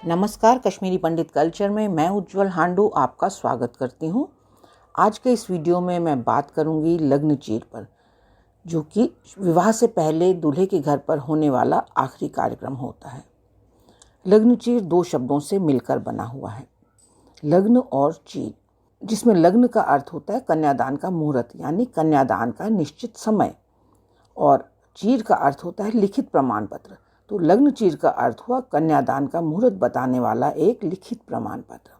नमस्कार, कश्मीरी पंडित कल्चर में मैं उज्जवल हांडू आपका स्वागत करती हूँ। आज के इस वीडियो में मैं बात करूँगी लग्न चीर पर, जो कि विवाह से पहले दूल्हे के घर पर होने वाला आखिरी कार्यक्रम होता है। लग्न चीर दो शब्दों से मिलकर बना हुआ है, लग्न और चीर, जिसमें लग्न का अर्थ होता है कन्यादान का मुहूर्त यानी कन्यादान का निश्चित समय, और चीर का अर्थ होता है लिखित प्रमाण पत्र। तो लग्न चीर का अर्थ हुआ कन्यादान का मुहूर्त बताने वाला एक लिखित प्रमाण पत्र,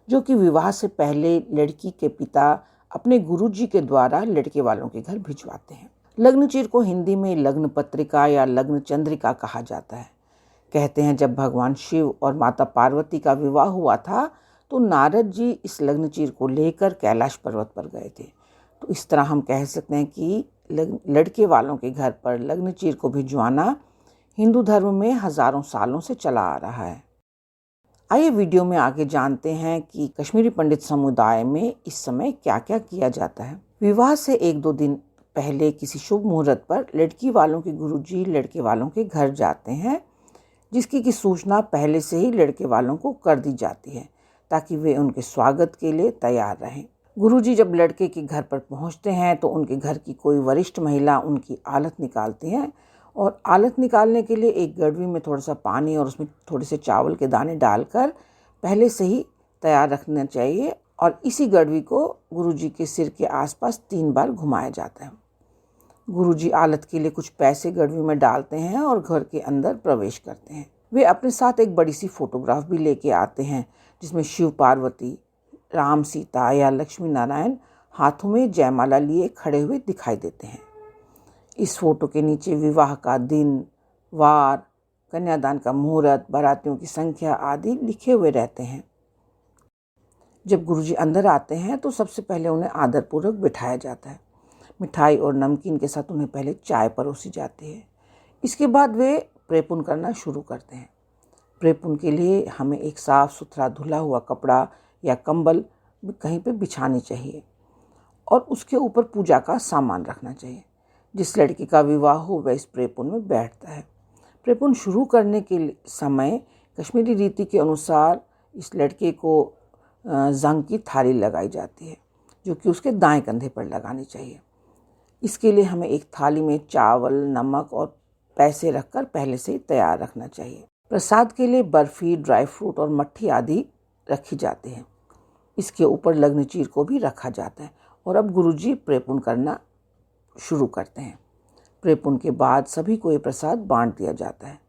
जो कि विवाह से पहले लड़की के पिता अपने गुरुजी के द्वारा लड़के वालों के घर भिजवाते हैं। लग्न चीर को हिंदी में लग्न पत्रिका या लग्न चंद्रिका कहा जाता है। कहते हैं जब भगवान शिव और माता पार्वती का विवाह हुआ था तो नारद जी इस लग्न चीर को लेकर कैलाश पर्वत पर गए थे। तो इस तरह हम कह सकते हैं कि लड़के वालों के घर पर लग्न चीर को भिजवाना हिंदू धर्म में हजारों सालों से चला आ रहा है। आइए वीडियो में आगे जानते हैं कि कश्मीरी पंडित समुदाय में इस समय क्या क्या किया जाता है। विवाह से एक दो दिन पहले किसी शुभ मुहूर्त पर लड़की वालों के गुरुजी लड़के वालों के घर जाते हैं, जिसकी की सूचना पहले से ही लड़के वालों को कर दी जाती है ताकि वे उनके स्वागत के लिए तैयार रहें। गुरुजी जब लड़के के घर पर पहुंचते हैं तो उनके घर की कोई वरिष्ठ महिला उनकी आलत निकालती हैं, और आलत निकालने के लिए एक गड़वी में थोड़ा सा पानी और उसमें थोड़े से चावल के दाने डालकर पहले से ही तैयार रखना चाहिए, और इसी गड़वी को गुरुजी के सिर के आसपास 3 बार घुमाया जाता है। गुरुजी आलत के लिए कुछ पैसे गड़वी में डालते हैं और घर के अंदर प्रवेश करते हैं। वे अपने साथ एक बड़ी सी फोटोग्राफ भी लेके आते हैं, जिसमें शिव पार्वती, राम सीता या लक्ष्मी नारायण हाथों में जयमाला लिए खड़े हुए दिखाई देते हैं। इस फोटो के नीचे विवाह का दिन, वार, कन्यादान का मुहूर्त, बारातियों की संख्या आदि लिखे हुए रहते हैं। जब गुरुजी अंदर आते हैं तो सबसे पहले उन्हें आदरपूर्वक बिठाया जाता है। मिठाई और नमकीन के साथ उन्हें पहले चाय परोसी जाती है। इसके बाद वे प्रेपुन करना शुरू करते हैं। प्रेपुन के लिए हमें एक साफ सुथरा धुला हुआ कपड़ा या कंबल कहीं पे बिछानी चाहिए, और उसके ऊपर पूजा का सामान रखना चाहिए। जिस लड़की का विवाह हो वह इस प्रेपुन में बैठता है। प्रेपुन शुरू करने के समय कश्मीरी रीति के अनुसार इस लड़के को जंग की थाली लगाई जाती है, जो कि उसके दाएं कंधे पर लगानी चाहिए। इसके लिए हमें एक थाली में चावल, नमक और पैसे रखकर पहले से ही तैयार रखना चाहिए। प्रसाद के लिए बर्फी, ड्राई फ्रूट और मट्ठी आदि रखी जाती है। इसके ऊपर लग्न चीर को भी रखा जाता है, और अब गुरुजी प्रेपुन करना शुरू करते हैं। प्रेपुन के बाद सभी को ये प्रसाद बांट दिया जाता है।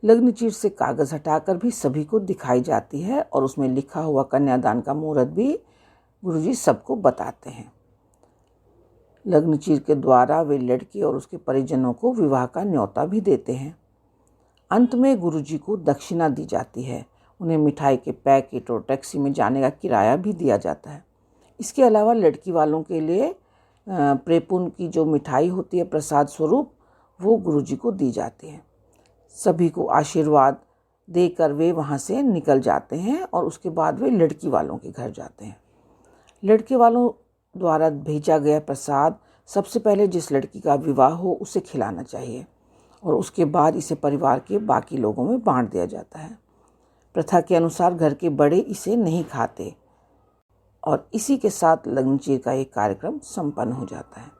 लग्न चीर से कागज हटाकर भी सभी को दिखाई जाती है, और उसमें लिखा हुआ कन्यादान का मुहूर्त भी गुरुजी सबको बताते हैं। लग्न चीर के द्वारा वे लड़की और उसके परिजनों को विवाह का न्योता भी देते हैं। अंत में गुरुजी को दक्षिणा दी जाती है। उन्हें मिठाई के पैकेट और टैक्सी में जाने का किराया भी दिया जाता है। इसके अलावा लड़की वालों के लिए प्रेपुन की जो मिठाई होती है प्रसाद स्वरूप, वो गुरुजी को दी जाती है। सभी को आशीर्वाद देकर वे वहाँ से निकल जाते हैं, और उसके बाद वे लड़की वालों के घर जाते हैं। लड़के वालों द्वारा भेजा गया प्रसाद सबसे पहले जिस लड़की का विवाह हो उसे खिलाना चाहिए, और उसके बाद इसे परिवार के बाकी लोगों में बांट दिया जाता है। प्रथा के अनुसार घर के बड़े इसे नहीं खाते, और इसी के साथ लग्न चीर का एक कार्यक्रम संपन्न हो जाता है।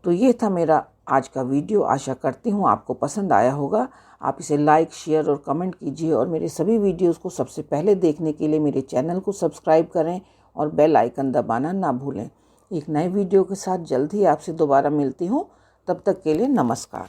तो ये था मेरा आज का वीडियो। आशा करती हूँ आपको पसंद आया होगा। आप इसे लाइक, शेयर और कमेंट कीजिए, और मेरे सभी वीडियोस को सबसे पहले देखने के लिए मेरे चैनल को सब्सक्राइब करें और बेल आइकन दबाना ना भूलें। एक नए वीडियो के साथ जल्द ही आपसे दोबारा मिलती हूँ। तब तक के लिए नमस्कार।